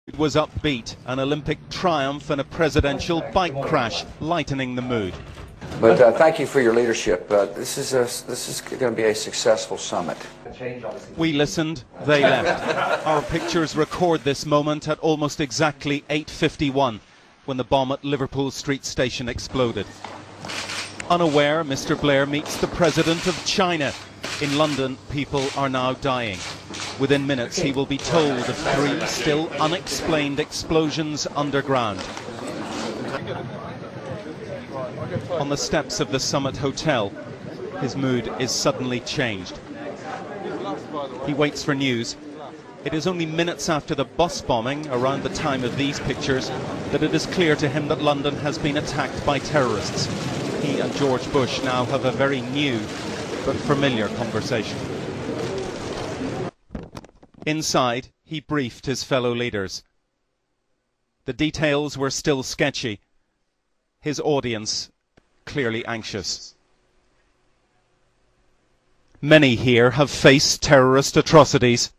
It was upbeat, an Olympic triumph and a presidential bike crash, lightening the mood. But thank you for your leadership. This is going to be a successful summit. We listened, they left. Our pictures record this moment at almost exactly 8:51, when the bomb at Liverpool Street Station exploded. Unaware, Mr. Blair meets the President of China. In London, people are now dying. Within minutes, he will be told of 3 still unexplained explosions underground. On the steps of the Summit Hotel, his mood is suddenly changed. He waits for news. It is only minutes after the bus bombing, around the time of these pictures, that it is clear to him that London has been attacked by terrorists. He and George Bush now have a very new but familiar conversation. Inside, he briefed his fellow leaders. The details were still sketchy. His audience clearly anxious. Many here have faced terrorist atrocities.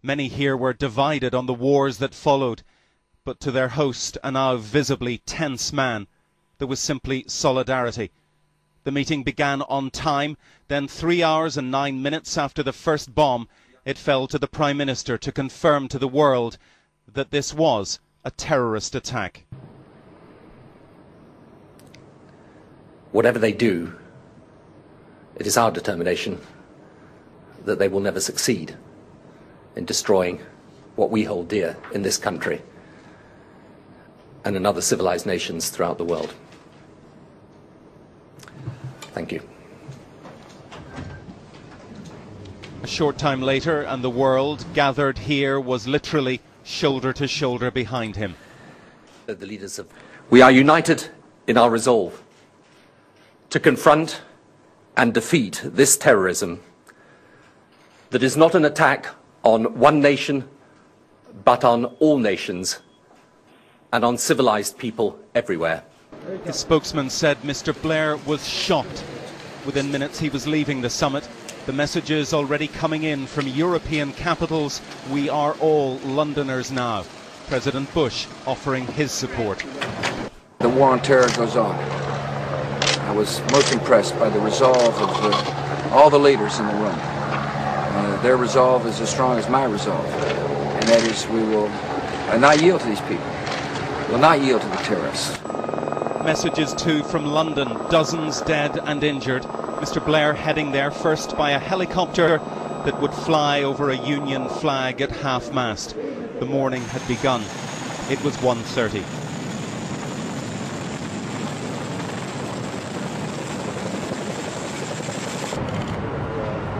Many here were divided on the wars that followed. But to their host, a now visibly tense man, there was simply solidarity. The meeting began on time. Then 3 hours and 9 minutes after the first bomb, it fell to the Prime Minister to confirm to the world that this was a terrorist attack. Whatever they do, it is our determination that they will never succeed in destroying what we hold dear in this country and in other civilized nations throughout the world. Thank you. A short time later, and the world gathered here was literally shoulder to shoulder behind him. We are united in our resolve to confront and defeat this terrorism that is not an attack on one nation, but on all nations and on civilized people everywhere. His spokesman said Mr. Blair was shocked. Within minutes he was leaving the summit. The messages already coming in from European capitals. We are all Londoners now. President Bush offering his support. The war on terror goes on. I was most impressed by the resolve of all the leaders in the room. Their resolve is as strong as my resolve, and that is we will not yield to these people. We will not yield to the terrorists. Messages too from London, dozens dead and injured. Mr. Blair heading there first by a helicopter that would fly over a Union flag at half-mast. The morning had begun. It was 1:30.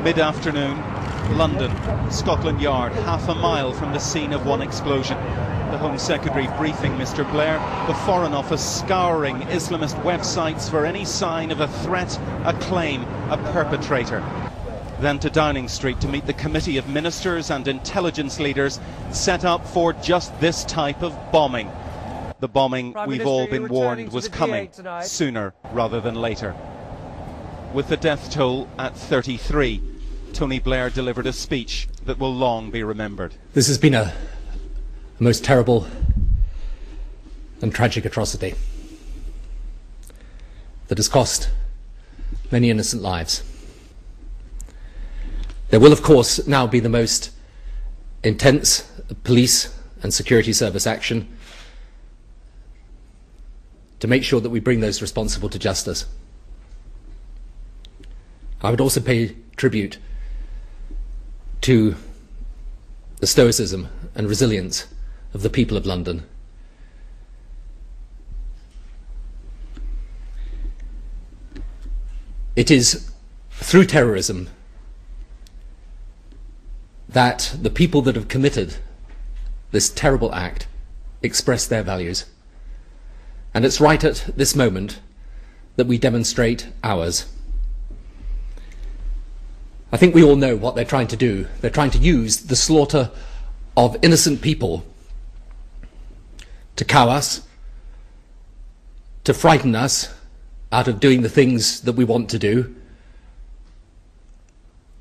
Mid-afternoon, London, Scotland Yard, half a mile from the scene of one explosion. The Home Secretary briefing Mr. Blair, the Foreign Office scouring Islamist websites for any sign of a threat, a claim, a perpetrator. Then to Downing Street to meet the committee of ministers and intelligence leaders set up for just this type of bombing. The bombing we've all been warned was coming sooner rather than later. With the death toll at 33, Tony Blair delivered a speech that will long be remembered. This has been a most terrible and tragic atrocity that has cost many innocent lives. There will, of course, now be the most intense police and security service action to make sure that we bring those responsible to justice. I would also pay tribute to the stoicism and resilience of the people of London. It is through terrorism that the people that have committed this terrible act express their values. And it's right at this moment that we demonstrate ours. I think we all know what they're trying to do. They're trying to use the slaughter of innocent people to cow us, to frighten us out of doing the things that we want to do,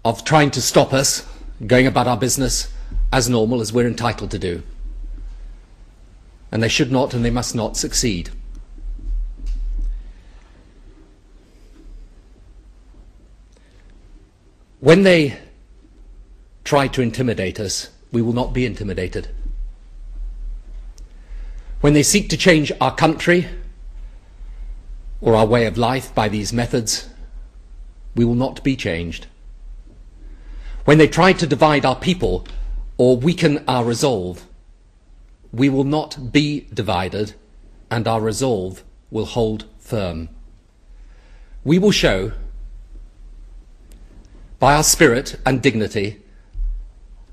of trying to stop us going about our business as normal as we're entitled to do. And they should not and they must not succeed. When they try to intimidate us, we will not be intimidated. When they seek to change our country or our way of life by these methods, we will not be changed. When they try to divide our people or weaken our resolve, we will not be divided and our resolve will hold firm. We will show by our spirit and dignity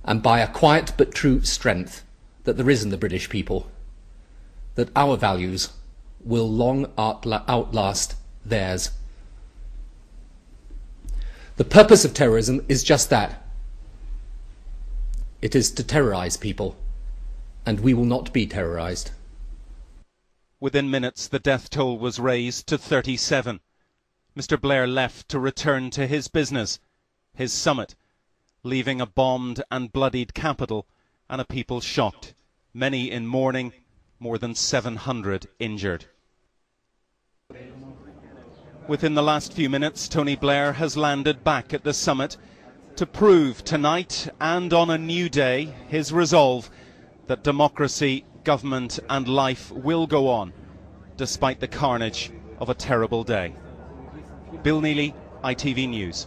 and by a quiet but true strength that there is in the British people, that our values will long outlast theirs. The purpose of terrorism is just that. It is to terrorize people, and we will not be terrorized. Within minutes, the death toll was raised to 37. Mr. Blair left to return to his business, his summit, leaving a bombed and bloodied capital and a people shocked, many in mourning, more than 700 injured. Within the last few minutes, Tony Blair has landed back at the summit to prove tonight and on a new day his resolve that democracy, government and life will go on, despite the carnage of a terrible day. Bill Neely, ITV News.